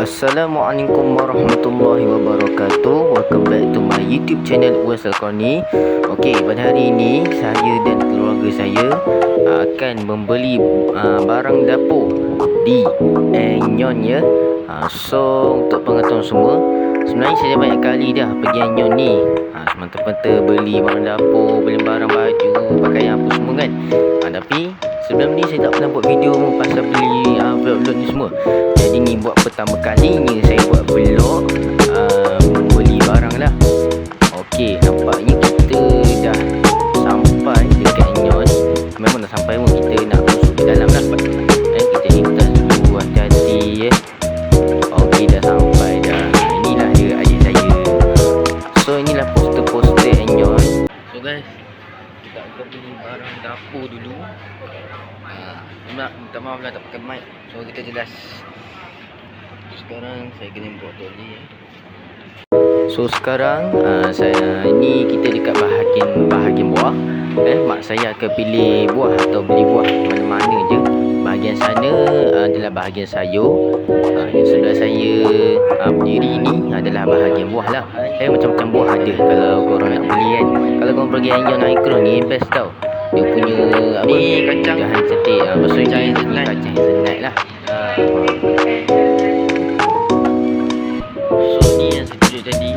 Assalamualaikum warahmatullahi wabarakatuh. Welcome back to my YouTube channel Uwais Al-Qarni. Okey, pada hari ini saya dan keluarga saya akan membeli barang dapur di Nyon ya. So untuk pengetahuan semua, sebenarnya saya banyak kali dah pergi Nyon ni. Semata-mata beli barang dapur, beli barang baju, pakaian apa semua kan. Tapi sebelum ni saya tak pernah buat video pasal beli vlog-vlog ni semua. Jadi ni buat pertama kalinya saya buat vlog beli barang lah. Okey, nampaknya kita dah sampai dekat Nyon. Memang dah sampai pun, kita nak masuk ke dalam lah. Kita ni tas dulu, hati-hati Okey, dah sampai dah. Inilah dia adik saya. So inilah poster-poster Nyon. So guys, kita akan beli barang dapur dulu. Minta maaf lah tak pakai mic, so kita jelas. Sekarang saya kena buat toli ya. So sekarang ini kita dekat bahagian buah. Mak saya akan pilih buah atau beli buah mana-mana je. Bahagian sana adalah bahagian sayur. Yang sebelah saya berdiri ni adalah bahagian buah lah. Macam-macam buah ada kalau korang nak beli kan. Kalau korang pergi Nyon Icon ni best tau. Dia punya ni kacang setik, maksudnya ni kacang hazelnut lah. So ni yang saya tunjuk tadi.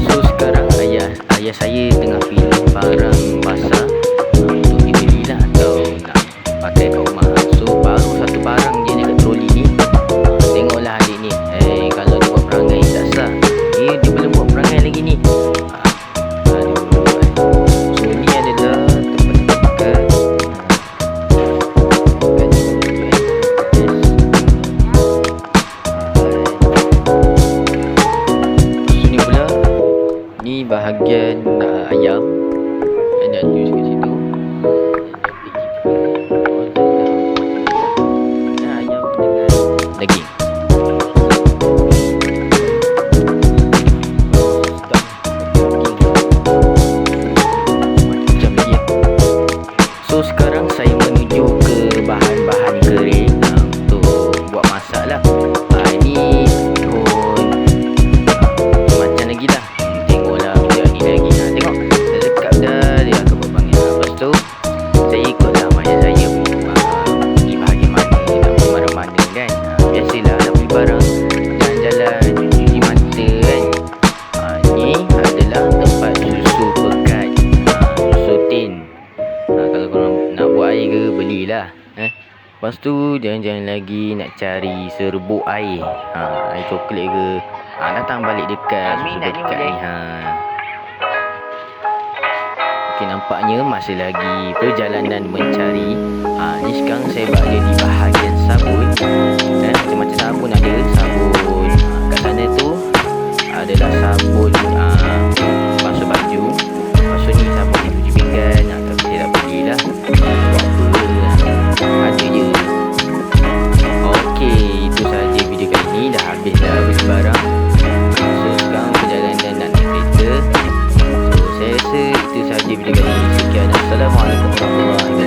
So sekarang ayah saya tengah pilih barang basah untuk dibeli lah atau nak pakai kat rumah. So baru satu barang je dekat troli ni. Tengoklah adik ni, kalau dia buat perangai tak sah. Dia belum buat perangai lagi ni. So ni adalah tempat-tempat sini pula. Ni bahagian ayam. Ada jus kat situ. Ayam dengan daging. So sekarang saya menuju ke bahan-bahan kering untuk buat masak lah. Ini pun macam lagi lah. Tengoklah video ni lagi. Tengok dah dekat dah, dia akan berpanggil. Lepas tu saya ikutlah ayah saya pergi bahagian mana, nak pergi mana-mana kan. Biasalah nak beli barang jalan-jalan, cuci mata kan. Ni adalah tempat susu pekat, susu tin. Kalau korang nak buat air ke, belilah. Lepas tu jangan-jangan lagi nak cari serbuk air, air coklat ke, datang balik dekat susu pekat ni. Okey, nampaknya masih lagi perjalanan mencari. Ni sekarang saya berada di bahagian sabun. Macam-macam sabun ada. Sabun kat sana tu adalah sabun basuh baju. Lepas ni sabun cuci pinggan. Tapi saya dah belilah. Ada je. Okey, itu sahaja video kali ni. Dah habis dah beli barang. So sekarang perjalanan nak naik kereta. So saya rasa itu sahaja video kali ni. Sekian. Assalamualaikum warahmatullahi wabarakatuh.